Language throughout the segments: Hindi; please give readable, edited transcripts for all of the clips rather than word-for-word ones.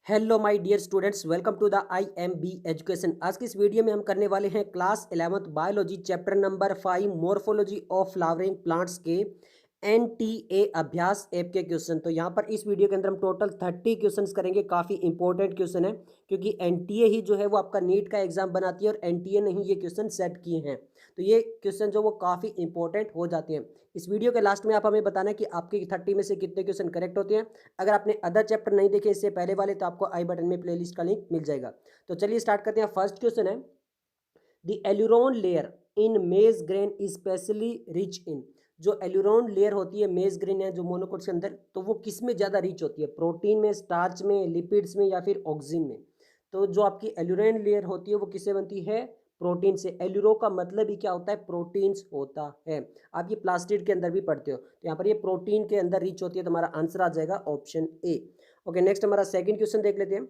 Hello my dear students, welcome to the IMB education. आज की इस वीडियो में हम करने वाले हैं class 11th biology chapter number 5 morphology of flowering plants के NTA अभ्यास ऐप के क्वेश्चन। तो यहाँ पर इस वीडियो के अंदर हम टोटल 30 क्वेश्चंस करेंगे। काफ़ी इंपॉर्टेंट क्वेश्चन है क्योंकि NTA ही जो है वो आपका नीट का एग्जाम बनाती है और NTA ने ही ये क्वेश्चन सेट किए हैं। तो ये क्वेश्चन जो वो काफ़ी इंपॉर्टेंट हो जाते हैं। इस वीडियो के लास्ट में आप हमें बताना है कि आपके 30 में से कितने क्वेश्चन करेक्ट होते हैं। अगर आपने अदर चैप्टर नहीं देखे इससे पहले वाले तो आपको आई बटन में प्लेलिस्ट का लिंक मिल जाएगा। तो चलिए स्टार्ट करते हैं। फर्स्ट क्वेश्चन है, द एल्यूरोन लेयर इन मेज grain is specially rich in. जो एल्यूरोन लेयर होती है मेज ग्रेन है जो मोनोकोट के अंदर, तो वो किस में ज़्यादा रिच होती है? प्रोटीन में, स्टार्च में, लिपिड्स में या फिर ऑक्सीजन में? तो जो आपकी एल्यूरोन लेयर होती है वो किससे बनती है? प्रोटीन से। एल्यूरो का मतलब ही क्या होता है? प्रोटीन्स होता है। आप ये प्लास्टिड के अंदर भी पढ़ते हो, तो यहाँ पर ये प्रोटीन के अंदर रिच होती है। तो हमारा आंसर आ जाएगा ऑप्शन ए। ओके, नेक्स्ट हमारा सेकंड क्वेश्चन देख लेते हैं।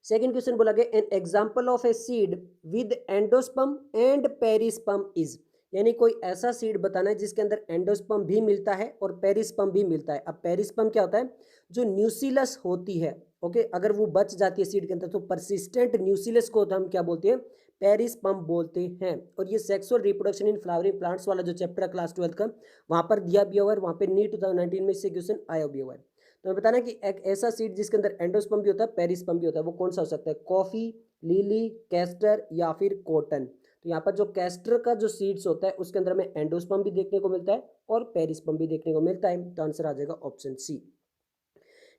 सेकंड क्वेश्चन बोला गया, an example of a seed with endosperm and perisperm is. यानी कोई ऐसा सीड बताना है जिसके अंदर एंडोस्पर्म भी मिलता है और पेरिस्पर्म भी मिलता है। अब पेरिस्पर्म क्या होता है? जो न्यूसिलस होती है, ओके, अगर वो बच जाती है सीड के अंदर तो परसिस्टेंट न्यूसिलस को हम क्या बोलते हैं? पेरिस्पर्म बोलते हैं। और ये sexual reproduction in flowering plants वाला जो चैप्टर है क्लास 12 का, वहाँ पर दिया भी हुआ है, वहाँ पे नीट 2019 में इससे क्वेश्चन आया भी हुआ है। तो मैं बताना कि एक ऐसा सीड जिसके अंदर एंडोस्पर्म भी होता है, पेरिस्पर्म भी होता है, वो कौन सा हो सकता है? कॉफी, लिली, कैस्टर या फिर कॉटन। तो यहाँ पर जो कैस्टर का जो सीड्स होता है उसके अंदर हमें एंडोस्पर्म भी देखने को मिलता है और पेरिस्पर्म भी देखने को मिलता है। तो आंसर आ जाएगा ऑप्शन सी।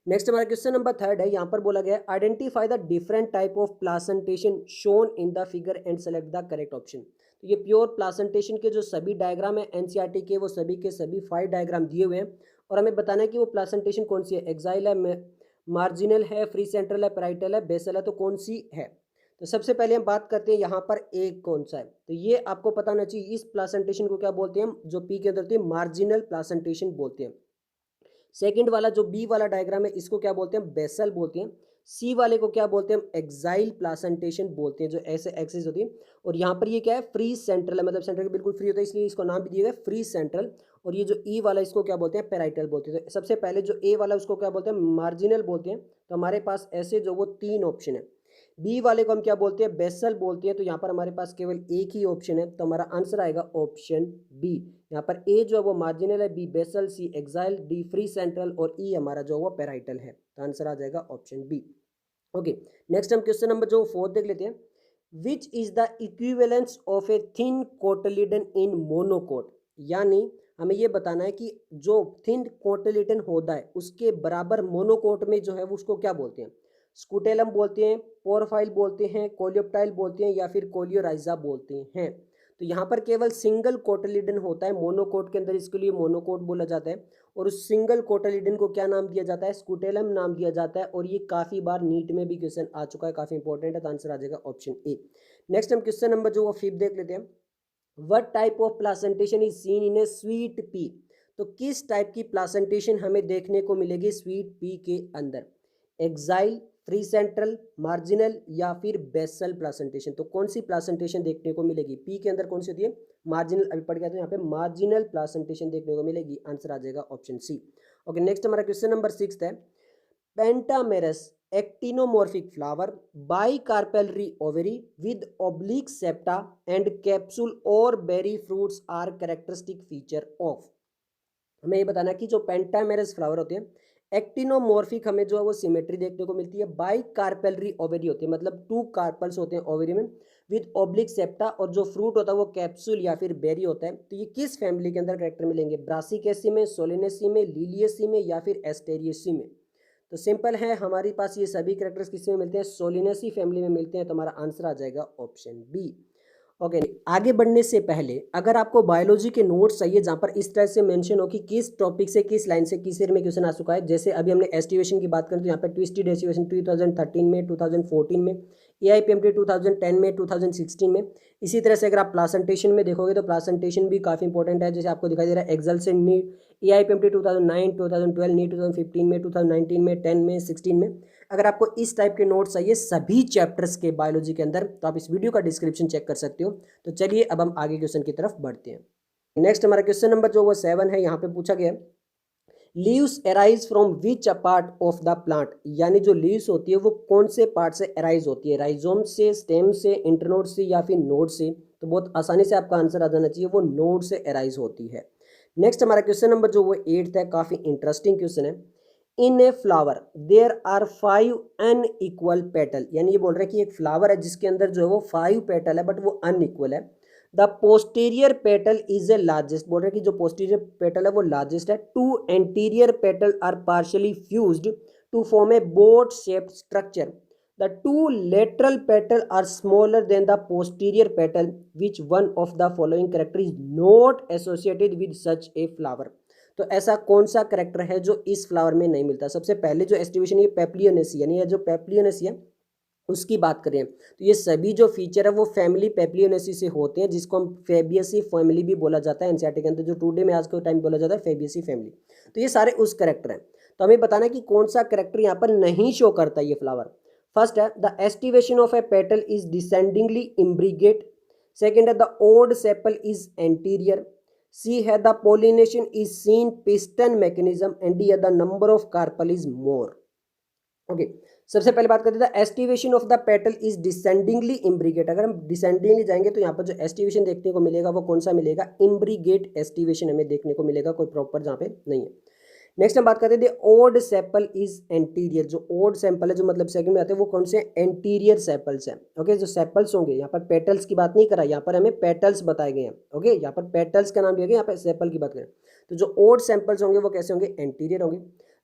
नेक्स्ट हमारा क्वेश्चन नंबर थर्ड है। यहाँ पर बोला गया है, identify the different type of placentation shown in the figure and select the correct option. तो ये प्योर प्लासेंटेशन के जो सभी डायग्राम है NCERT के, वो सभी के सभी 5 डायग्राम दिए हुए हैं और हमें बताना है कि वो प्लासेंटेशन कौन सी है। एक्साइल है, मार्जिनल है, फ्री सेंट्रल है, पैराइटल है, बेसल है, तो कौन सी है? तो सबसे पहले हम बात करते हैं यहाँ पर एक कौन सा है। तो ये आपको पता होना चाहिए, इस प्लासेंटेशन को क्या बोलते हैं? जो पी के अंदर होती है मार्जिनल प्लासेंटेशन बोलते हैं। सेकंड वाला जो बी वाला डायग्राम है इसको क्या बोलते हैं? बेसल बोलते हैं। सी वाले को क्या बोलते हैं? एक्साइल प्लासेंटेशन बोलते हैं, जो ऐसे एक्सिस होती है। और यहाँ पर ये क्या है? फ्री सेंट्रल है, मतलब सेंट्रल के बिल्कुल फ्री होता है, इसलिए इसको नाम भी दिया गया फ्री सेंट्रल। और ये जो ई वाला इसको क्या बोलते हैं? पेराइटल बोलते हैं। तो सबसे पहले जो ए वाला उसको क्या बोलते हैं? मार्जिनल बोलते हैं। तो हमारे पास ऐसे जो वो 3 ऑप्शन है। बी वाले को हम क्या बोलते हैं? बेसल बोलते हैं। तो यहाँ पर हमारे पास केवल एक ही ऑप्शन है, तो हमारा आंसर आएगा ऑप्शन बी। यहाँ पर ए जो है वो मार्जिनल है, बी बेसल, सी एक्साइल, डी फ्री सेंट्रल और ई हमारा जो है वो पेराइटल है। तो आंसर आ जाएगा ऑप्शन बी। ओके, नेक्स्ट हम क्वेश्चन नंबर जो 4 देख लेते हैं। Which is the equivalence of a thin cotyledon in monocot. यानी हमें ये बताना है कि जो थिन कोटलीडन होता है उसके बराबर मोनोकोट में जो है वो उसको क्या बोलते हैं? स्कूटेलम बोलते हैं, पोरफाइल बोलते हैं, कोलियोप्टाइल बोलते हैं या फिर कोलियोराइजा बोलते हैं। तो यहाँ पर केवल सिंगल कोटलीडन होता है मोनोकोट के अंदर, इसके लिए मोनोकोट बोला जाता है। और उस सिंगल कोटलीडन को क्या नाम दिया जाता है? स्कूटेलम नाम दिया जाता है। और ये काफ़ी बार नीट में भी क्वेश्चन आ चुका है, काफ़ी इंपॉर्टेंट है। तो आंसर आ जाएगा ऑप्शन ए। नेक्स्ट हम क्वेश्चन नंबर जो वो 5 देख लेते हैं। What type of placentation is seen in A sweet pea. तो किस टाइप की प्लासेंटेशन हमें देखने को मिलेगी स्वीट पी के अंदर? एक्साइल, फ्री सेंट्रल, मार्जिनल या फिर बेसल प्लासेंटेशन। तो कौन सी प्लासेंटेशन देखने को मिलेगी? पी के अंदर कौन सी होती है? मार्जिनल। अभी पढ़ गया तो यहाँ पे मार्जिनल प्लासेंटेशन देखने को मिलेगी। आंसर आ जाएगा ऑप्शन सी। ओके, नेक्स्ट हमारा क्वेश्चन नंबर 6 है। Pentamerous actinomorphic flower, bicarpellary ovary with oblique septa and capsule और berry fruits are characteristic feature of. हमें ये बताना कि जो पेंटामेरस फ्लावर होते हैं एक्टिनोमॉर्फिक, हमें जो है वो सिमेट्री देखने को मिलती है। बाई कार्पेलरी ओवेरी होती है, मतलब 2 कार्पल्स होते हैं ओवेरी में, विद ऑब्लिक सेप्टा, और जो फ्रूट होता है वो कैप्सूल या फिर बेरी होता है। तो ये किस फैमिली के अंदर कैरेक्टर मिलेंगे? ब्रासिकेसी में, सोलिनेसी में, लिलियसी में या फिर एस्टेरियसी में? तो सिंपल है, हमारे पास ये सभी कैरेक्टर्स किस में मिलते हैं? सोलिनेसी फैमिली में मिलते हैं। तो हमारा आंसर आ जाएगा ऑप्शन बी। ओके, आगे बढ़ने से पहले अगर आपको बायोलॉजी के नोट्स चाहिए जहाँ पर इस तरह से मेंशन हो कि किस टॉपिक से, किस लाइन से, किस ईयर में क्वेश्चन आ चुका है, जैसे अभी हमने एस्टिवेशन की बात करें तो यहाँ पर ट्विस्टेड एस्टिवेशन 2013 में, 2014 में, AIPMT 2010 में, 2016 में। इसी तरह से अगर आप प्लासेंटेशन में देखोगे तो प्लासेंटेशन भी काफ़ी इंपॉर्टेंट है, जैसे आपको दिखाई दे रहा है एक्सेल से नीट, AIPMT 2009, 2012, नीट 2015 में, 2019 में, 10 में, 16 में। अगर आपको इस टाइप के नोट्स चाहिए सभी चैप्टर्स के बायोलॉजी के अंदर तो आप इस वीडियो का डिस्क्रिप्शन चेक कर सकते हो। तो चलिए अब हम आगे क्वेश्चन की तरफ बढ़ते हैं। नेक्स्ट हमारा क्वेश्चन नंबर जो वो 7 है, यहाँ पे पूछा गया leaves arise from which a part of the plant, यानी जो लीव्स होती है वो कौन से पार्ट से अराइज होती है, राइजोम से, स्टेम से, इंटरनोड से या फिर नोड से। तो बहुत आसानी से आपका आंसर आ जाना चाहिए, वो नोड से अराइज होती है। नेक्स्ट हमारा क्वेश्चन नंबर जो वो 8th है, काफी इंटरेस्टिंग क्वेश्चन है। In a flower there are 5 unequal petal, यानी ये बोल रहे हैं कि एक फ्लावर है जिसके अंदर जो है वो 5 पेटल है बट वो अनइक्वल है। The posterior petal is a largest, बोल रहे हैं कि जो पोस्टीरियर पेटल है वो लार्जेस्ट है। Two anterior petal are partially fused to form a boat shaped structure. The two lateral petal are smaller than the posterior petal, which one of the following character is not associated with such a flower. तो ऐसा कौन सा कैरेक्टर है जो इस फ्लावर में नहीं मिलता। सबसे पहले जो एस्टिवेशन ये पेप्लियोनेसी, यानी ये जो पेप्लियोनेसी है उसकी बात करें तो ये सभी जो फीचर है वो फैमिली पेप्लियोनेसी से होते हैं, जिसको हम फेबियसी फैमिली भी बोला जाता है एनसीईआरटी के अंदर, जो टुडे में आज के टाइम बोला जाता है फेबियसी फैमिली। तो ये सारे उस कैरेक्टर हैं। तो हमें बताना है कि कौन सा कैरेक्टर यहाँ पर नहीं शो करता ये फ्लावर। फर्स्ट है the aestivation of a petal is descendingly imbricate. Second है the odd sepal is anterior. C है the pollination is seen piston mechanism. And D है the number of carpel is more. Okay, सबसे पहले बात करते हैं aestivation of the petal is descendingly imbricate. अगर हम डिसेंडिंगली जाएंगे तो यहाँ पर जो एस्टिवेशन देखने को मिलेगा वो कौन सा मिलेगा, इम्ब्रिगेट एस्टिवेशन हमें देखने को मिलेगा, कोई प्रॉपर जहाँ पे नहीं है। नेक्स्ट हम बात करते हैं ओड सेपल इज एंटीरियर। जो ओड सैंपल है जो मतलब सेकंड में आते हैं वो कौन से एंटीरियर सेपल्स हैं। ओके, जो सेपल्स होंगे, यहाँ पर पेटल्स की बात नहीं करा, यहाँ पर हमें पेटल्स बताए गए हैं। ओके, यहाँ पर पेटल्स का नाम दिया गया, यहाँ पर सेपल की बात करें तो जो ओड सैंपल्स होंगे वो कैसे होंगे, एंटीरियर होंगे।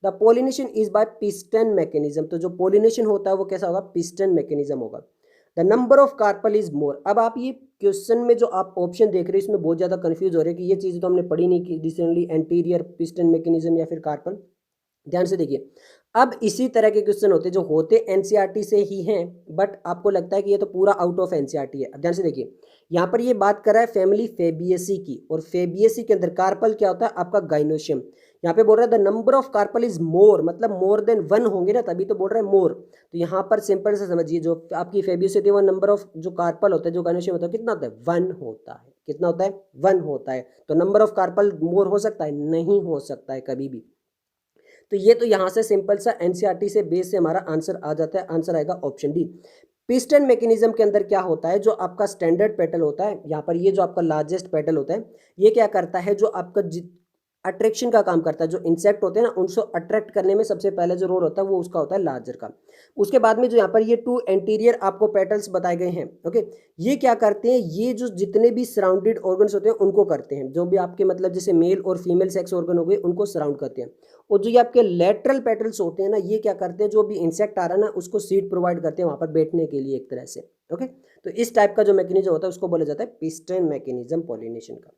The pollination is by piston mechanism. तो जो पोलिनेशन होता है वो कैसा होगा, पिस्टन मैकेनिज्म होगा। The number of carpel is more. अब आप ये क्वेश्चन में जो आप ऑप्शन देख रहे हो इसमें बहुत ज़्यादा कंफ्यूज हो रहे हैं कि ये चीज़ तो हमने पढ़ी नहीं कि रिसेंटली एंटीरियर पिस्टन मैकेनिज्म या फिर कार्पल। ध्यान से देखिए, अब इसी तरह के क्वेश्चन होते हैं जो होते एनसीईआरटी से ही हैं बट आपको लगता है कि ये तो पूरा आउट ऑफ एनसीईआरटी है। अब ध्यान से देखिए, यहाँ पर ये बात कर रहा है फैमिली फेबियसी की, और फेबियसी के अंदर कार्पल क्या होता है आपका गाइनोशियम। यहाँ पे बोल रहा है the number of carpel is more, मतलब मोर देन 1 होंगे ना, तभी तो बोल रहा है मोर। तो यहाँ पर सिंपल से समझिए, जो आपकी फेबियसी होती है वो नंबर ऑफ जो कार्पल होता है, जो गाइनोशियम होता है, कितना होता है, 1 होता है। कितना होता है, 1 होता है। तो नंबर ऑफ कार्पल मोर हो सकता है, नहीं हो सकता है कभी भी। तो ये तो यहाँ से सिंपल सा एनसीईआरटी से बेस से हमारा आंसर आ जाता है। आंसर आएगा ऑप्शन डी। पिस्टन मैकेनिज्म के अंदर क्या होता है, जो आपका स्टैंडर्ड पेटल होता है, यहाँ पर ये जो आपका लार्जेस्ट पेटल होता है, ये क्या करता है, जो आपका अट्रैक्शन का काम करता है। जो इंसेक्ट होते हैं ना उनको अट्रैक्ट करने में सबसे पहले जो रोल होता है वो उसका होता है लार्जर का। उसके बाद में जो यहाँ पर ये 2 एंटीरियर आपको पेटल्स बताए गए हैं। ओके, ये क्या करते हैं, ये जो जितने भी सराउंडेड ऑर्गन्स होते हैं उनको करते हैं, जो भी आपके मतलब जैसे मेल और फीमेल सेक्स ऑर्गन हो गए उनको सराउंड करते हैं। और जो ये आपके लेटरल पेटल्स होते हैं ना, ये क्या करते हैं, जो भी इंसेक्ट आ रहा है ना उसको सीट प्रोवाइड करते हैं वहाँ पर बैठने के लिए एक तरह से। ओके, तो इस टाइप का जो मैकेनिज्म होता है उसको बोला जाता है पिस्टन मैकेनिज्म पॉलिनेशन का।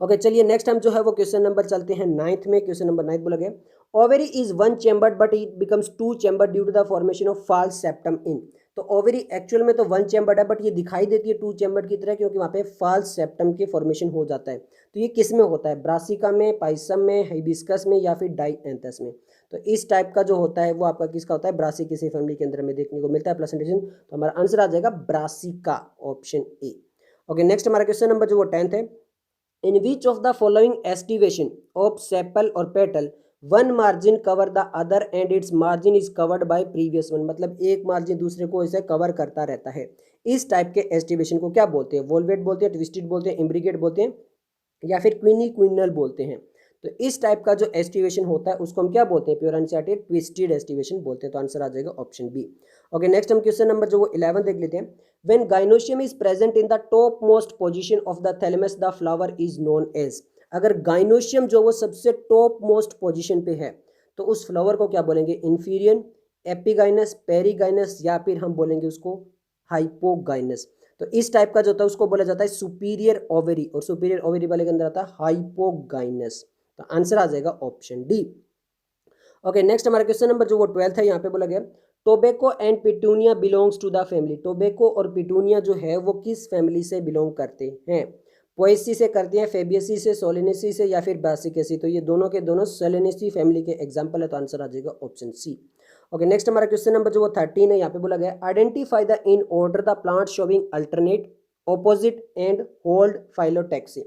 ओके, चलिए नेक्स्ट हम जो है वो क्वेश्चन नंबर चलते हैं 9th में। क्वेश्चन नंबर 9 बोला गया ovary is 1 chambered but it becomes 2 chambered due to the formation of false septum in. तो ओवरी एक्चुअल में तो 1 चैम्बर्ड है बट ये दिखाई देती है 2 चैम्बर्ड की तरह, क्योंकि वहाँ पे फॉल्स सेप्टम के फॉर्मेशन हो जाता है। तो ये किस में होता है, ब्रासिका में, पाइसम में, हाइबिस्कस में या फिर डाइएंथस में। तो इस टाइप का जो होता है वो आपका किसका होता है, ब्रासिकेसी फैमिली के अंदर में देखने को मिलता है प्रेजेंटेशन। तो हमारा आंसर आ जाएगा brassica, option A. Okay, next हमारा क्वेश्चन नंबर जो वो 10th है। In which of the following estivation of sepal or petal one margin cover the other and its margin is covered by previous one। मतलब एक मार्जिन दूसरे को इसे कवर करता रहता है। इस टाइप के एस्टिवेशन को क्या बोलते हैं, वोल्वेट बोलते हैं, ट्विस्टेड बोलते हैं, इम्ब्रिगेट बोलते हैं या फिर क्विनिक्विनल बोलते हैं। तो इस टाइप का जो एस्टिवेशन होता है उसको हम क्या बोलते हैं, प्योर एनसीईआरटी ट्विस्टेड एस्टिवेशन बोलते हैं। तो आंसर आ जाएगा ऑप्शन बी। ओके, नेक्स्ट हम क्वेश्चन नंबर जो वो 11 देख लेते हैं। When gynoecium is present in the topmost position of the thalamus, the flower is known as। अगर गाइनोशियम जो वो सबसे टॉप मोस्ट पोजिशन पे है तो उस फ्लावर को क्या बोलेंगे, इंफीरियर, एपिगाइनस, पेरीगाइनस या फिर हम बोलेंगे उसको हाइपोगाइनस। तो इस टाइप का जो होता है उसको बोला जाता है सुपीरियर ओवरी, और सुपीरियर ओवरी वाले के अंदर आता है हाइपोगाइनस। तो आंसर आ जाएगा ऑप्शन डी। ओके, नेक्स्ट हमारा क्वेश्चन नंबर जो वो 12 है, यहाँ पे बोला गया tobacco and petunia belongs to the family. Tobacco और पिटूनिया जो है वो किस फैमिली से बिलोंग करते हैं, पोएसी से करते हैं, फेबियसी से, सोलेनेसी से या फिर ब्रासिकेसी। तो ये दोनों के दोनों सोलेनेसी फैमिली के एग्जाम्पल है। तो आंसर आ जाएगा ऑप्शन सी। ओके, नेक्स्ट हमारा क्वेश्चन नंबर जो वो 13 है, यहाँ पे बोला गया identify the in order the plant showing alternate, opposite and hold phyllotaxy.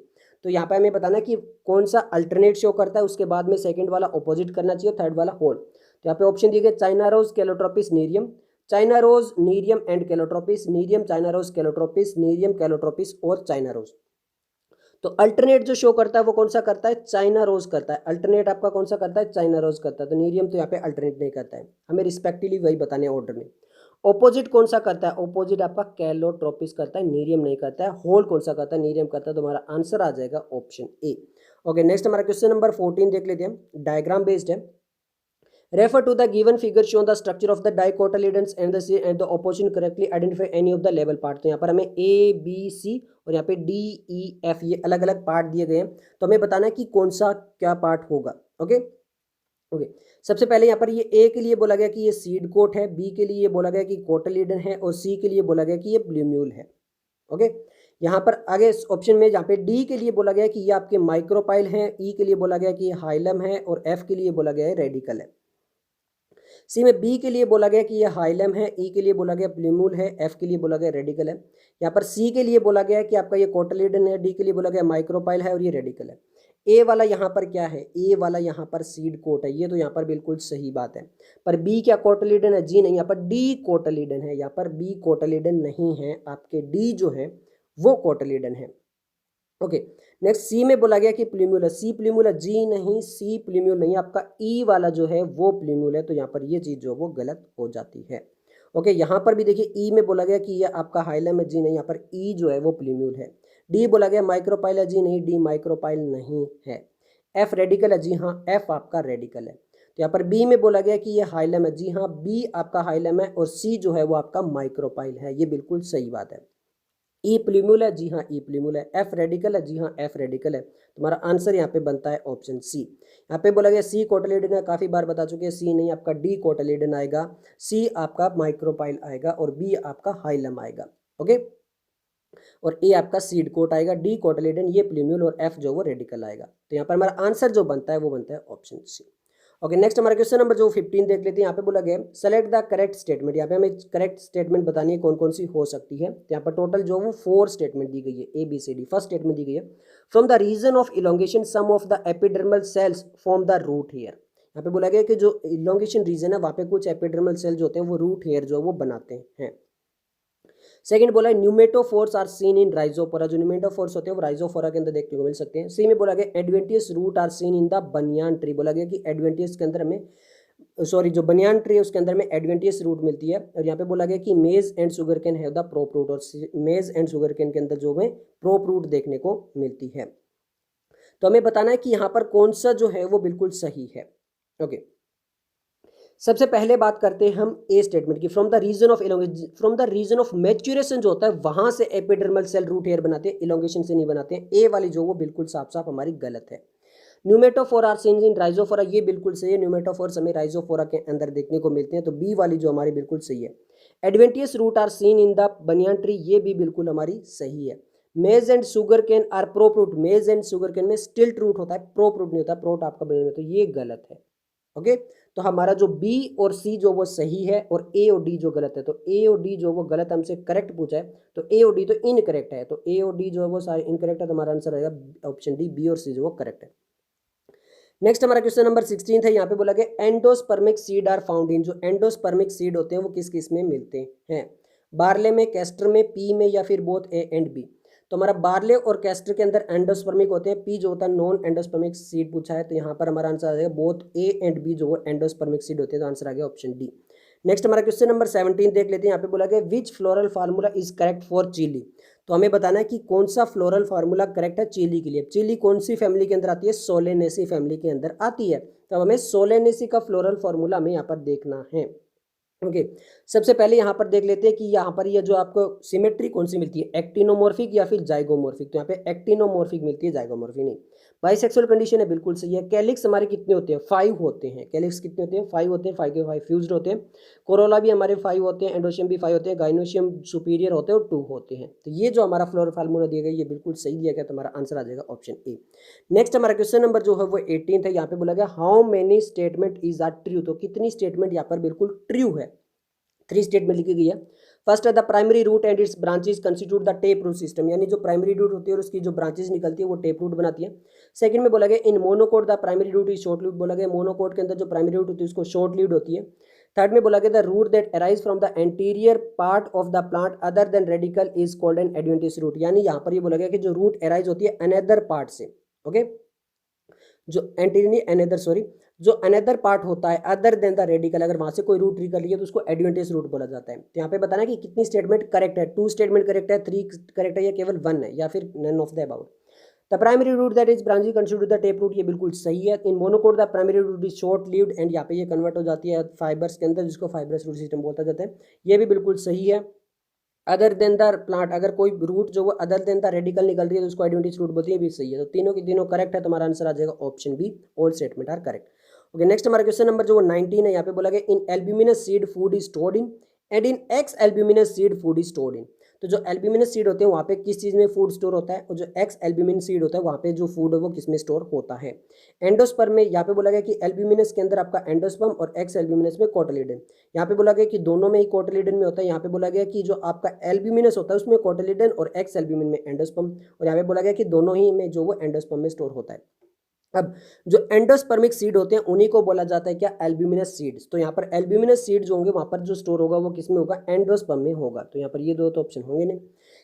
तो यहाँ पे हमें बताना है कि कौन सा अल्टरनेट शो करता है, उसके बाद में सेकंड वाला ऑपोजिट करना चाहिए, थर्ड वाला होल। तो यहाँ पे ऑप्शन दिए गए China rose, calotropis, nerium, China rose, nerium and calotropis, nerium, China rose, calotropis, nerium, calotropis और चाइना रोज। तो अल्टरनेट जो शो करता है वो कौन सा करता है, चाइना रोज करता है। अल्टरनेट आपका कौन सा करता है, चाइना रोज करता है। तो नीरियम तो यहाँ पे अल्टरनेट नहीं करता है, हमें रिस्पेक्टिवली वही बताने ऑर्डर में। ऑपोजिट कौन सा करता है, ऑपोजिट आपका कैलोट्रोपिस करता है, नीरियम नहीं करता है। होल कौन सा करता है, नीरियम करता है। तो हमारा आंसर आ जाएगा ऑप्शन ए। ओके, नेक्स्ट हमारा क्वेश्चन नंबर 14 देख लेते हैं, डायग्राम बेस्ड है। Refer to the given figure show the structure of the dicotyledons and the opposition correctly identify any of the label part। तो यहाँ पर हमें A, B, C और यहाँ पे D, E, F ये अलग अलग पार्ट दिए गए हैं। तो हमें बताना है कि कौन सा क्या पार्ट होगा। ओके ओके, सबसे पहले यहाँ पर ये A के लिए बोला गया कि ये सीड कोट है, B के लिए बोला गया कि कोटलीडन है और C के लिए बोला गया कि ये प्लूम्यूल है। ओके, यहाँ पर आगे ऑप्शन में यहाँ पे D के लिए बोला गया कि ये आपके माइक्रोपाइल हैं, E के लिए बोला गया कि ये हाइलम है और F के लिए बोला गया है रेडिकल है। सी में बी के लिए बोला गया कि ये हाइलम है, ई के लिए बोला गया प्लूम्यूल है, एफ के लिए बोला गया रेडिकल है। यहाँ पर सी के लिए बोला गया कि आपका ये कोटलीडन है, डी के लिए बोला गया माइक्रोपाइल है और ये रेडिकल है। ए वाला यहाँ पर क्या है, ए वाला यहाँ पर सीड कोट है, ये तो यहाँ पर बिल्कुल सही बात है। पर बी क्या कोटलीडन है, जी नहीं, यहाँ पर डी कोटलीडन है, यहाँ पर बी कोटलीडन नहीं है, आपके डी जो है वो कोटलीडन है। ओके, नेक्स्ट सी में बोला गया कि प्लूम्यूल है, सी प्लूम्यूल है, जी नहीं, सी प्लूम्यूल नहीं, आपका ई वाला जो है वो प्लूम्यूल है। तो यहाँ पर ये चीज़ जो वो गलत हो जाती है। ओके, यहाँ पर भी देखिए ई में बोला गया कि ये आपका हाइलम है, जी नहीं, यहाँ पर ई जो है वो प्लूम्यूल है। डी बोला गया माइक्रोपाइल है, जी नहीं, डी माइक्रोपाइल नहीं है। एफ रेडिकल है, जी हाँ, एफ आपका रेडिकल है। तो यहाँ पर बी में बोला गया कि ये हाइलम है, जी हाँ, बी आपका हाइलम है और सी जो है वो आपका माइक्रोपाइल है, ये बिल्कुल सही बात है। ई प्लूम्यूल है, जी हाँ, ई प्लूम्यूल है। एफ रेडिकल है, जी हाँ, एफ रेडिकल है। तुम्हारा आंसर यहाँ पे बनता है ऑप्शन सी। यहाँ पे बोला गया सी कोटलीडन है, काफ़ी बार बता चुके हैं, सी नहीं, आपका डी कोटलीडन आएगा, सी आपका माइक्रोपाइल आएगा और बी आपका हाइलम आएगा। ओके, और ए आपका सीड कोट आएगा, डी कोटलीडन, ये प्लूम्यूल और एफ जो वो रेडिकल आएगा। तो यहाँ पर हमारा आंसर जो बनता है वो बनता है ऑप्शन सी। ओके, नेक्स्ट हमारा क्वेश्चन नंबर जो 15 देख लेते हैं। यहाँ पे बोला गया सेलेक्ट द करेक्ट स्टेटमेंट। यहाँ पे हमें करेक्ट स्टेटमेंट बतानी है कौन कौन सी हो सकती है। तो यहाँ पर टोटल जो वो 4 स्टेटमेंट दी गई है, A B C D. First statement दी गई है from the region of elongation some of the epidermal cells form the root hair. यहाँ पे बोला गया कि जो इलोंगेशन रीजन है वहाँ पे कुछ एपिडर्मल सेल जो होते हैं वो रूट हेयर जो वो बनाते हैं। सेकंड बोला pneumatophores are seen in Rhizophora. जो न्यूमेटोफोर्स होते हैं वो राइजोफोरा के अंदर देखने को मिल सकते हैं। सी में बोला गया adventitious root are seen in the banyan tree. बोला गया कि एडवेंटियस के अंदर हमें जो बनियान ट्री है उसके अंदर में एडवेंटियस रूट मिलती है। और यहाँ पे बोला गया कि maize and sugar cane have the prop root, और मेज एंड शुगर कैन के अंदर जो हमें प्रोप रूट देखने को मिलती है। तो हमें बताना है कि यहाँ पर कौन सा जो है वो बिल्कुल सही है। ओके, सबसे पहले बात करते हैं हम ए स्टेटमेंट की। From the region of maturation जो होता है वहां से एपिडर्मल सेल रूट हेयर बनाते हैं, इलोंगेशन से नहीं बनाते हैं। ए वाली जो वो बिल्कुल साफ साफ हमारी गलत है। Pneumatophore are seen in Rhizophora, ये बिल्कुल सही है, न्यूमेटोफोर्स हमें राइजोफोरा के अंदर देखने को मिलते हैं। तो बी वाली जो हमारी बिल्कुल सही है। Adventitious root are seen in the banyan tree, ये भी बिल्कुल हमारी सही है। Maize and sugar cane are prop root, maize and sugar cane में स्टिल्ट रूट होता है, प्रोप रूट नहीं होता, प्रोट आपका बनियान में, तो ये गलत है। ओके, तो हमारा जो बी और सी जो वो सही है और ए और डी जो गलत है। तो ए और डी जो वो गलत हमसे करेक्ट पूछा है, तो ए और डी तो इनकरेक्ट है, तो ए और डी जो है वो सारे इनकरेक्ट है। तो हमारा आंसर आएगा ऑप्शन डी, बी और सी जो वो करेक्ट है। नेक्स्ट हमारा क्वेश्चन नंबर 16 है। यहाँ पे बोला गया endospermic seed are found in. जो एंडोस्पर्मिक सीड होते हैं वो किस किस में मिलते हैं, बार्ले में, कैस्टर में, पी में, या फिर बोथ ए एंड बी। तो हमारा बार्ले और कैस्टर के अंदर एंडोस्पर्मिक होते हैं, पी जो होता है नॉन एंडोस्पर्मिक सीड पूछा है। तो यहाँ पर हमारा आंसर आ जाएगा बोथ ए एंड बी जो वो एंडोस्पर्मिक सीड होते हैं। तो आंसर आ गया ऑप्शन डी। नेक्स्ट हमारा क्वेश्चन नंबर 17 देख लेते हैं। यहाँ पे बोला गया which floral formula is correct for chilli. तो हमें बताना है कि कौन सा फ्लोरल फार्मूला करेक्ट है चिली के लिए। चिली कौन सी फैमिली के अंदर आती है, सोलेनेसी फैमिली के अंदर आती है। तो हमें सोलेनेसी का फ्लोरल फार्मूला हमें यहाँ पर देखना है। ओके, सबसे पहले यहाँ पर देख लेते हैं कि यहाँ पर ये जो आपको सिमेट्री कौन सी मिलती है, एक्टिनोमॉर्फिक या फिर जाइगोमॉर्फिक। तो यहाँ पे एक्टिनोमॉर्फिक मिलती है, जाइगोमॉर्फिक नहीं। बाइसेक्सुअल कंडीशन है, बिल्कुल सही है। कैलिक्स हमारे कितने होते हैं, 5 होते हैं। कैलिक्स कितने होते हैं, 5 होते हैं, 5 के 5 फ्यूज्ड होते हैं। कोरोला भी हमारे 5 होते हैं, एंडोशियम भी 5 होते हैं, गाइनोशियम सुपीरियर होते हैं और 2 होते हैं। तो ये जो हमारा फ्लोरल फार्मूला दिया गया ये बिल्कुल सही दिया गया, तो हमारा आंसर आ जाएगा ऑप्शन ए। नेक्स्ट हमारा क्वेश्चन नंबर जो है वो 18 है। यहाँ पे बोला गया how many statement is are true. तो कितनी स्टेटमेंट यहाँ पर बिल्कुल ट्रू है, 3 स्टेटमेंट लिखी गई है। फर्स्ट है the primary root and its branches constitute the tap root system, यानी जो प्राइमरी रूट होती है और उसकी जो ब्रांचेस निकलती है वो टेप रूट बनाती है। सेकंड में बोला गया in monocot the primary root is short lived, बोला गया मोनोकोट के अंदर जो प्राइमरी रूट होती है उसको शॉर्ट लिव्ड होती है। थर्ड में बोला गया the root that arise from the anterior part of the plant other than radical is called an adventitious root, यानी यहाँ पर ये बोला गया कि जो रूट अराइज होती है अनदर पार्ट से, ओके, जो एंटीरियर अनदर सॉरी जो अनदर पार्ट होता है अदर देन द रेडिकल, अगर वहां से कोई रूट निकल रही है तो उसको एडवेंटिस रूट बोला जाता है। तो यहाँ पे बताना कि कितनी स्टेटमेंट करेक्ट है, 2 स्टेटमेंट करेक्ट है, 3 करेक्ट है या केवल 1 है या फिर none of the about. The primary root that is branching constitute the tap root, ये बिल्कुल सही है। In monocot the primary root is short lived and यहाँ पे ये कन्वर्ट हो जाती है फाइबर्स के अंदर जिसको फाइबरस रूट सिस्टम बोलता जाता है, ये भी बिल्कुल सही है। अदर देन द प्लांट, अगर कोई रूट जो वो अदर देन द रेडिकल निकल रही है तो उसको एडवेंटिस रूट बोलती है, भी सही है। तो तीनों की तीनों करेक्ट है, तुम्हारा आंसर आ जाएगा option B, all statement are correct. Okay, next हमारा क्वेश्चन नंबर जो 19 है, यहाँ पे बोला गया in albuminous seed food is stored in and in exalbuminous seed food is stored in. तो जो एल्ब्यूमिनस सीड होते हैं वहाँ पे किस चीज़ में फूड स्टोर होता है, और जो एक्स एल्ब्यूमिन सीड होता है वहाँ पे जो फूड है वो किस में स्टोर होता है। एंडोस्पर्म में यहाँ पे बोला गया कि एल्ब्यूमिनस के अंदर आपका एंडोस्पर्म और एक्स एल्ब्यूमिनस में कोटिलिडन, यहाँ पे बोला गया कि दोनों में ही कोटिलिडन में होता है। यहाँ पे बोला गया कि जो आपका एल्ब्यूमिनस होता है उसमें कोटिलिडन और एक्स एल्ब्यूमिन में एंडोस्पर्म, और यहाँ पे बोला गया कि दोनों ही में जो वो एंडोस्पर्म में स्टोर होता है। अब जो एंडोस्पर्मिक सीड होते हैं उन्हीं को बोला जाता है क्या, एल्ब्यूमिनस सीड्स। तो यहाँ पर एल्ब्यूमिनस सीड जो होंगे वहाँ पर जो स्टोर होगा वो किस में होगा, एंडोस्पर्म में होगा। तो यहाँ पर ये दो तो ऑप्शन होंगे नहीं।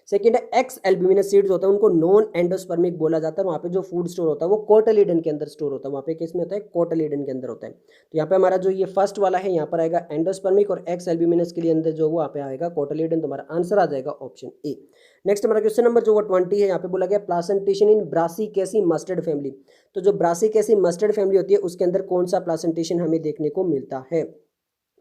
सेकंड है एक्स एल्ब्यूमिनस सीड्स होता है उनको नॉन एंडोस्पर्मिक बोला जाता है, वहाँ पे जो फूड स्टोर होता है वो कोटिलिडन के अंदर स्टोर होता है, वहाँ पे किस में होता है, कोटिलिडन के अंदर होता है। तो यहाँ पे हमारा जो ये फर्स्ट वाला है यहाँ पर आएगा एंडोस्पर्मिक, और एक्स एल्ब्यूमिनस के लिए अंदर जो वहाँ पे आएगा कोटिलिडन, तो हमारा आंसर आ जाएगा ऑप्शन ए। नेक्स्ट हमारा क्वेश्चन नंबर जो 20 है, यहाँ पे बोला गया प्लासेंटेशन इन ब्रासिकेसी मस्टर्ड फैमिली। तो जो ब्रासिकेसी मस्टर्ड फैमिली होती है उसके अंदर कौन सा प्लासेंटेशन हमें देखने को मिलता है,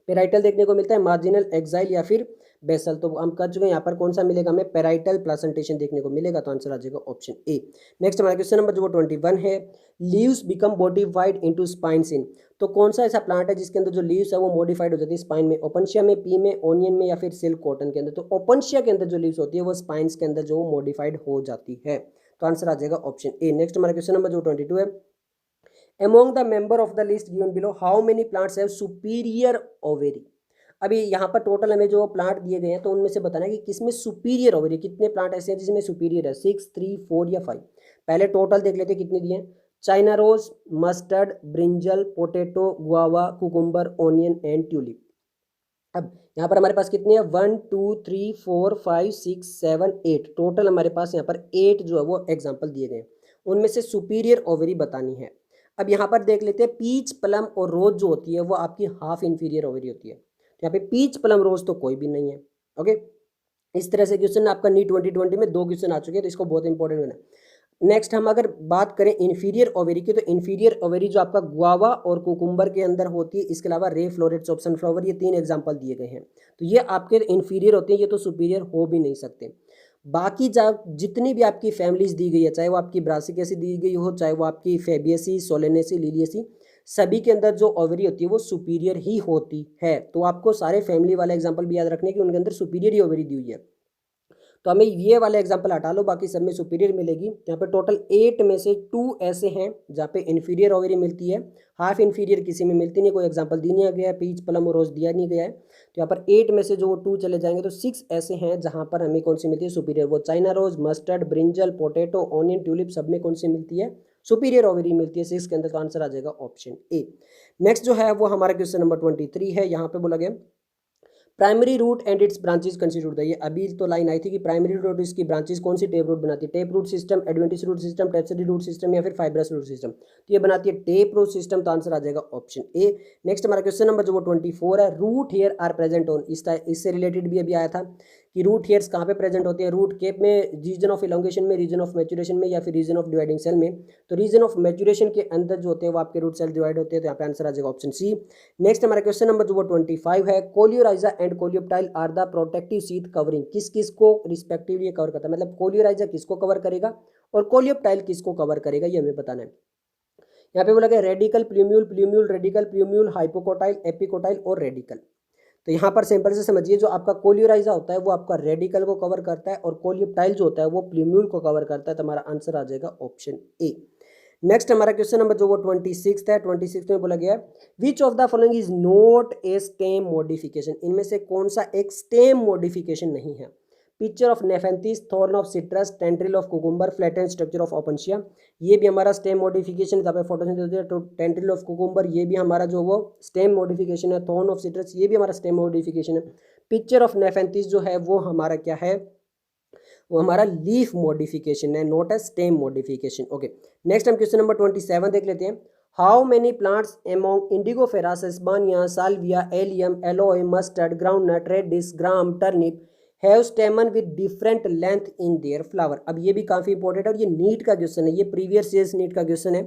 पेराइटल देखने को मिलता है, मार्जिनल, एक्साइल या फिर बेसल। तो हम कर चुके हैं यहाँ पर कौन सा मिलेगा हमें, पेराइटल प्लासेंटेशन देखने को मिलेगा, तो आंसर आ जाएगा ऑप्शन ए। नेक्स्ट हमारा क्वेश्चन नंबर जो 21 है, leaves become modified into spines in. तो कौन सा ऐसा प्लांट है जिसके अंदर जो लीव्स है वो मॉडिफाइड हो जाती है स्पाइन में, ओपनशिया में, पी में, ओनियन में या फिर सिल्क कॉटन के अंदर। तो ओपनशिया के अंदर जो लीव्स होती है वो स्पाइन्स के अंदर जो मॉडिफाइड हो जाती है, तो आंसर आ जाएगा ऑप्शन ए। नेक्स्ट हमारा क्वेश्चन नंबर जो 22 है, among the member of the list given below how many plants have superior ovary। अभी यहाँ पर टोटल हमें जो प्लांट दिए गए हैं तो उनमें से बताना है कि किसमें सुपीरियर ओवरी, कितने प्लांट ऐसे हैं जिसमें सुपीरियर है, 6, 3, 4 या 5। पहले टोटल देख लेते हैं कितने दिए हैं, China rose, mustard, brinjal, potato, guava, cucumber, onion and tulip. अब यहाँ पर हमारे पास कितने हैं, 1, 2, 3, 4, 5, 6, 7, 8, टोटल हमारे पास यहाँ पर 8 जो है वो एग्जाम्पल दिए गए हैं, उनमें से सुपीरियर ओवरी बतानी है। अब यहाँ पर देख लेते हैं पीच, प्लम और रोज जो होती है वो आपकी हाफ इन्फीरियर ओवरी होती है। तो यहाँ पे पीच, प्लम, रोज तो कोई भी नहीं है। ओके, इस तरह से क्वेश्चन आपका नीट 2020 में 2 क्वेश्चन आ चुके हैं, तो इसको बहुत इंपॉर्टेंट होना है। नेक्स्ट हम अगर बात करें इन्फीरियर ओवेरी की, तो इन्फीरियर ओवेरी जो आपका गुआवा और कुकुम्बर के अंदर होती है, इसके अलावा रे फ्लोरेट्स ऑफ सनफ्लावर, ये 3 एग्जांपल दिए गए हैं। तो ये आपके इन्फीरियर होते हैं, ये तो सुपीरियर हो भी नहीं सकते। बाकी जितनी भी आपकी फैमिलीज दी गई है, चाहे वो आपकी ब्रासिकेसी दी गई हो, चाहे वो आपकी फेबियसी, सोलेनेसी, लिलियसी, सभी के अंदर जो ओवरी होती है वो सुपीरियर ही होती है। तो आपको सारे फैमिली वाले एग्जाम्पल भी याद रखने कि उनके अंदर सुपीरियर ही ओवरी दी हुई है। तो हमें ये वाले एग्जाम्पल हटा लो, बाकी सब में सुपीरियर मिलेगी। यहाँ पे टोटल 8 में से 2 ऐसे हैं जहाँ पे इन्फीरियर ओवरी मिलती है, हाफ इन्फीरियर किसी में मिलती नहीं, कोई एग्जाम्पल दी नहीं गया है, पीच, प्लम और रोज दिया नहीं गया है। तो यहाँ पर 8 में से जो वो 2 चले जाएंगे, तो 6 ऐसे हैं जहाँ पर हमें कौन सी मिलती है, सुपीरियर। वो China rose, mustard, brinjal, potato, onion, tulip, सब में कौन सी मिलती है, सुपीरियर ओवरी मिलती है 6 के अंदर। तो आंसर आ जाएगा ऑप्शन ए। नेक्स्ट जो है वो हमारा क्वेश्चन नंबर 23 है। यहाँ पे बोला गया primary root and its branches constitute. ये अभी तो लाइन आई थी कि प्राइमरी रूट और इसकी ब्रांचेस कौन सी टेप रूट बनाती है, tap root system, adventitious root system, tertiary root system या फिर फाइब्रस रूट सिस्टम। तो ये बनाती है टेप रूट सिस्टम, तो आंसर आ जाएगा ऑप्शन ए। नेक्स्ट हमारा क्वेश्चन नंबर जो वो 24 है, root hair are present on, इससे रिलेटेड भी अभी आया था कि रूट हेयर्स कहाँ पे प्रेजेंट होते हैं, रूट केप में, रीजन ऑफ इलोंगेशन में, रीजन ऑफ मैचुरेशन में या फिर रीजन ऑफ डिवाइडिंग सेल में। तो रीजन ऑफ मैचुरेशन के अंदर जो होते हैं वो आपके रूट सेल डिवाइड होते हैं, तो यहाँ पे आंसर आ जाएगा ऑप्शन सी। नेक्स्ट हमारा क्वेश्चन नंबर जो वो 25 है, coleorhiza and coleoptile are the protective sheath covering. किस किस को रिस्पेक्टिवली कवर करता है, मतलब कोलियोराइजा किसको कवर करेगा और कोलियोप्टाइल किसको कवर करेगा, ये हमें बताना है। यहाँ पे बोला गया radical, plumule, plumule, radical, plumule, hypocotyl, epicotyl और रेडिकल। तो यहाँ पर सिंपल से समझिए, जो आपका कोलियोराइजा होता है वो आपका रेडिकल को कवर करता है और कोलियोप्टाइल जो होता है वो प्ल्यूम्यूल को कवर करता है। तो हमारा आंसर आ जाएगा ऑप्शन ए। नेक्स्ट हमारा क्वेश्चन नंबर जो वो 26 है, 26 में बोला गया है which of the following is not a stem modification, इनमें से कौन सा एक स्टेम मॉडिफिकेशन नहीं है। Picture of नेफेंथिस, thorn of citrus, tendril of cucumber, flattened structure of Opuntia, ये भी हमारा स्टेम मॉडिफिकेशन है। फोटोसिंथेसिस तो टेंड्रिल ऑफ कुकुम्बर ये भी हमारा जो वो स्टेम मॉडिफिकेशन है। थॉर्न ऑफ सिट्रस ये भी हमारा स्टेम मॉडिफिकेशन है। पिक्चर ऑफ नेफेंथिस जो है वो हमारा क्या है, वो हमारा लीफ मॉडिफिकेशन है, not a stem modification. Okay, next हम क्वेश्चन नंबर 27 देख लेते हैं। How many plants among indigofera, sesbania, salvia, allium, aloe, mustard, groundnut, radish, gram, turnip have stamen with different length in their flower. अब ये भी काफ़ी इंपॉर्टेंट है और ये नीट का क्वेश्चन है, ये प्रीवियस ईयर्स नीट का क्वेश्चन है,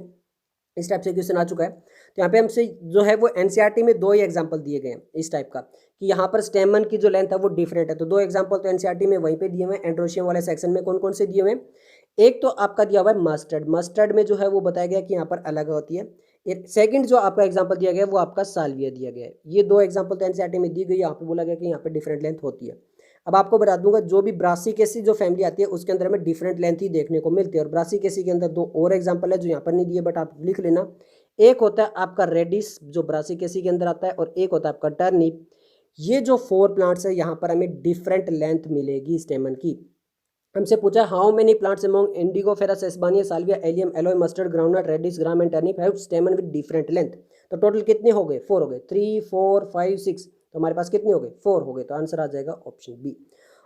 इस टाइप से क्वेश्चन आ चुका है। तो यहाँ पे हमसे जो है वो एनसीईआरटी में 2 ही एग्जांपल दिए गए हैं इस टाइप का कि यहाँ पर स्टेमन की जो लेंथ है वो डिफरेंट है। तो 2 एग्जांपल तो एनसीईआरटी में वहीं पे दिए हुए हैं। एंड्रोशियम वाले सेक्शन में कौन कौन से दिए हुए हैं, एक तो आपका दिया हुआ है मस्टर्ड, मस्टर्ड में जो है वो बताया गया कि यहाँ पर अलग होती है। सेकंड जो आपका एग्जांपल दिया गया है वो आपका साल्विया दिया गया है। ये 2 एग्जांपल तो एनसीईआरटी में दी गई है, यहाँ पे बोला गया कि यहाँ पे डिफरेंट लेंथ होती है। अब आपको बता दूंगा जो भी ब्रासिकेसी जो फैमिली आती है उसके अंदर में डिफरेंट लेंथ ही देखने को मिलती है। और ब्रासिकेसी के अंदर 2 और एग्जांपल है जो यहाँ पर नहीं दिए, बट आप लिख लेना। एक होता है आपका रेडिस जो ब्रासिकेसी के अंदर आता है, और एक होता है आपका टर्निप। ये जो 4 प्लांट्स है यहाँ पर हमें डिफरेंट लेंथ मिलेगी स्टेमन की। हमसे पूछा how many plants among indigofera, sesbania, salvia, allium, aloe, mustard, groundnut, radish, gram and turnip have stamen with different length. तो टोटल कितने हो गए, 4 हो गए, 3 4 5 6, तो हमारे पास कितने हो गए, 4 हो गए। तो आंसर आ जाएगा ऑप्शन बी।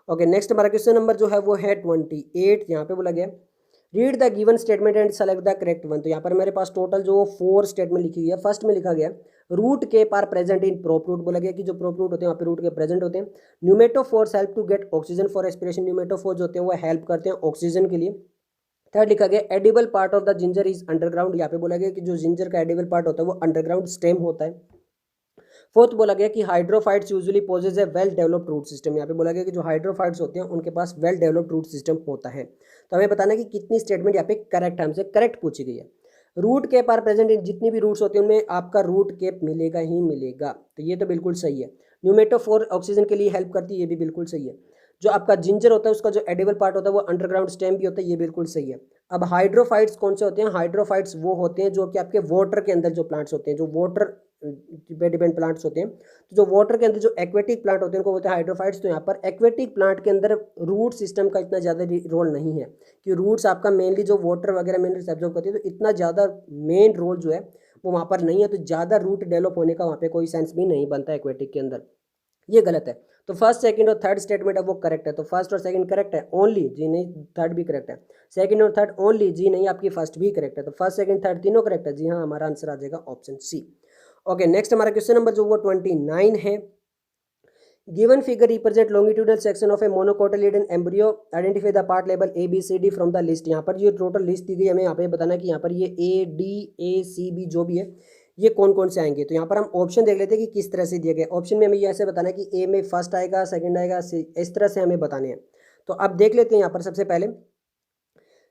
ओके, नेक्स्ट हमारा क्वेश्चन नंबर जो है वो है 28। यहाँ पे बोला गया read the given statement and select the correct one. तो यहाँ पर मेरे पास टोटल जो 4 स्टेटमेंट लिखी हुई है। फर्स्ट में लिखा गया रूट के पार प्रेजेंट इन प्रोप रूट, बोला गया कि जो प्रोप रूट होते हैं वहाँ पे रूट के प्रेजेंट होते हैं। Pneumatophores help to get oxygen for respiration, pneumatophores होते हैं वो हेल्प करते हैं ऑक्सीजन के लिए। थर्ड लिखा गया edible part of the ginger is underground, यहाँ पे बोला गया कि जो जिंजर का एडिबल पार्ट होता है वो अंडरग्राउंड स्टेम होता है। फोर्थ बोला गया कि हाइड्रोफाइट्स यूजुअली पोजेज ए वेल डेवलप्ड रूट सिस्टम, यहाँ पे बोला गया कि जो हाइड्रोफाइट्स होते हैं उनके पास वेल डेवलप्ड रूट सिस्टम होता है। तो हमें बताना कि कितनी स्टेटमेंट यहाँ पे करेक्ट है, हमसे करेक्ट पूछी गई है। Root cap are present in, जितनी भी रूट्स होती हैं उनमें आपका रूट केप मिलेगा ही मिलेगा, तो ये तो बिल्कुल सही है। न्यूमेटोफोर ऑक्सीजन के लिए हेल्प करती है, ये भी बिल्कुल सही है। जो आपका जिंजर होता है उसका जो एडिबल पार्ट होता है वो अंडरग्राउंड स्टेम भी होता है, ये बिल्कुल सही है। अब हाइड्रोफाइट्स कौन से होते हैं, हाइड्रोफाइट्स वो होते हैं जो कि आपके वाटर के अंदर जो प्लांट्स होते हैं, जो वाटर पे डिपेंड प्लांट्स होते हैं। तो जो वाटर के अंदर जो एक्वेटिक प्लांट होते हैं उनको बोलते हैं हाइड्रोफाइट्स। तो यहाँ पर एक्वेटिक प्लांट के अंदर रूट सिस्टम का इतना ज़्यादा रोल नहीं है, कि रूट्स आपका मेनली जो वाटर वगैरह मिनरल्स एब्जॉर्ब करती है, तो इतना ज़्यादा मेन रोल जो है वो वहाँ पर नहीं है। तो ज़्यादा रूट डेवलप होने का वहाँ पे कोई सेंस भी नहीं बनता एक्वेटिक के अंदर, ये गलत है। तो फर्स्ट सेकंड और थर्ड स्टेटमेंट है वो करेक्ट है। तो फर्स्ट और सेकंड करेक्ट है ओनली, जी नहीं थर्ड भी करेक्ट है। सेकंड और थर्ड ओनली, जी नहीं आपकी फर्स्ट भी करेक्ट है। तो फर्स्ट सेकंड थर्ड तीनों करेक्ट है, जी हाँ, हमारा आंसर आ जाएगा ऑप्शन सी। ओके, नेक्स्ट हमारा क्वेश्चन नंबर जो वो 29 है। Given figure represent longitudinal section of a monocotyledon embryo, identify the part label A B C D from the list. यहाँ पर जो टोटल लिस्ट दी गई हमें यहाँ पे बताना कि यहाँ पर ये A D A C B जो भी है ये कौन कौन से आएंगे। तो यहाँ पर हम ऑप्शन देख लेते हैं कि किस तरह से दिया गया। ऑप्शन में हमें ये ऐसे बताना है कि ए में फर्स्ट आएगा, सेकंड आएगा, इस तरह से हमें बताने हैं। तो अब देख लेते हैं यहाँ पर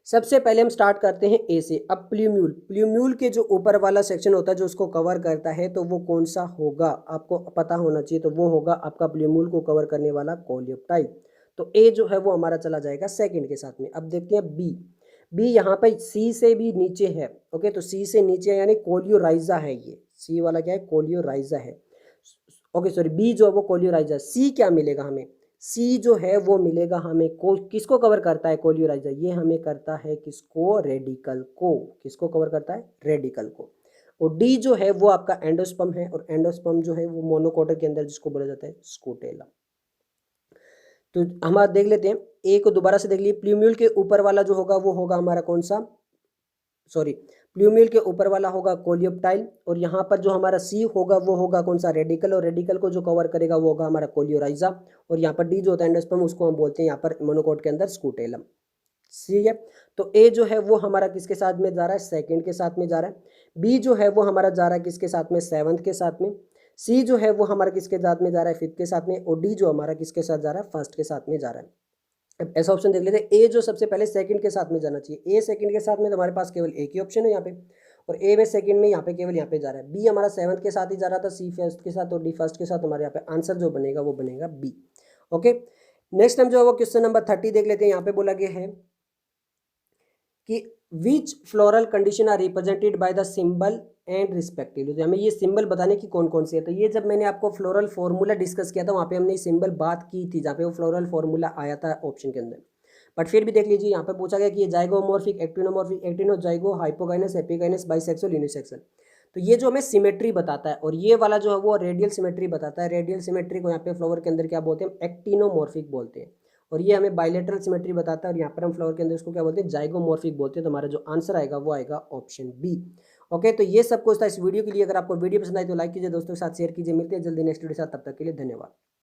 सबसे पहले हम स्टार्ट करते हैं ए से। अब प्ल्यूम्यूल, प्ल्यूम्यूल के जो ऊपर वाला सेक्शन होता है जो उसको कवर करता है, तो वो कौन सा होगा, आपको पता होना चाहिए। तो वो होगा आपका प्ल्यूम्यूल को कवर करने वाला कोलियोप्टाइल। तो ए जो है वो हमारा चला जाएगा सेकंड के साथ में। अब देखते हैं बी। बी यहाँ पे सी से भी नीचे है। ओके, तो सी से नीचे है यानी कोलियोराइजा है, ये सी वाला क्या है, कोलियोराइजा है। ओके सॉरी, बी जो है वो कोलियोराइजा। सी क्या मिलेगा हमें, सी जो है वो मिलेगा हमें किसको कवर करता है कोलियोराइजा, ये हमें करता है किसको, रेडिकल को। किसको कवर करता है, रेडिकल को। और डी जो है वो आपका एंडोस्पर्म है, और एंडोस्पर्म जो है वो मोनोकोटर के अंदर जिसको बोला जाता है स्कूटेला। तो हम आज देख लेते हैं ए को दोबारा से देख लिए। प्ल्यूम्यूल के ऊपर वाला जो होगा वो होगा हमारा कौन सा, सॉरी, प्ल्यूम्यूल के ऊपर वाला होगा कोलियोप्टाइल, और यहाँ पर जो हमारा सी होगा वो होगा कौन सा, रेडिकल, और रेडिकल को जो कवर करेगा वो होगा हमारा कोलियोराइजा। और यहाँ पर डी जो होता है एंडोस्पर्म, उसको हम बोलते हैं यहाँ पर मोनोकोट के अंदर स्कूटेलम। सी है। तो ए जो है वो हमारा किसके साथ में जा रहा है, सेकंड के साथ में जा रहा है। बी जो है वो हमारा जा रहा है किसके साथ में, सेवंथ के साथ में। सी जो है वो हमारा किसके साथ में जा रहा है, फिफ्थ के साथ में। और डी जो हमारा किसके साथ जा रहा है, फर्स्ट के साथ में जा रहा है। अब ऐसा ऑप्शन देख लेते हैं, ए जो सबसे पहले सेकंड के साथ में जाना चाहिए। ए सेकंड के साथ में तो हमारे पास केवल एक ही ऑप्शन है यहाँ पे, और ए में सेकंड में यहाँ पे केवल यहाँ पे जा रहा है। बी हमारा सेवंथ के साथ ही जा रहा था, सी फर्स्ट के साथ और डी फर्स्ट के साथ। हमारे यहाँ पे आंसर जो बनेगा वो बनेगा बी। ओके, नेक्स्ट हम जो है वो क्वेश्चन नंबर 30 देख लेते हैं। यहाँ पे बोला गया है कि which floral condition are represented by the symbol and respectively. तो हमें ये सिंबल बताने की कौन कौन सी है। तो ये जब मैंने आपको फ्लोरल फॉर्मूला डिस्कस किया था वहाँ पे हमने सिंबल बात की थी, जहाँ पे वो फ्लोरल फॉर्मूला आया था ऑप्शन के अंदर। बट फिर भी देख लीजिए, यहाँ पे पूछा गया कि ये zygomorphic, actinomorphic, actino, zygote, hypogynous, epigynous, bisexual, unisexual. तो ये जो हमें सिमेट्री बताता है, और ये वाला जो है वो रेडियल सिमेट्री बताता है। रेडियल सिमेट्री को यहाँ पे फ्लावर के अंदर क्या बोलते हैं, एक्टिनोमॉर्फिक बोलते हैं। और ये हमें बाइलेटरल सिमेट्री बताता है, और यहाँ पर हम फ्लावर के अंदर इसको क्या बोलते हैं, जाइगोमॉर्फिक बोलते हैं। तो हमारा जो आंसर आएगा वो आएगा ऑप्शन बी। ओके, तो ये सब कुछ था इस वीडियो के लिए। अगर आपको वीडियो पसंद आई तो लाइक कीजिए, दोस्तों के साथ शेयर कीजिए। मिलते हैं जल्दी नेक्स्ट वीडियो के साथ, तब तक के लिए धन्यवाद।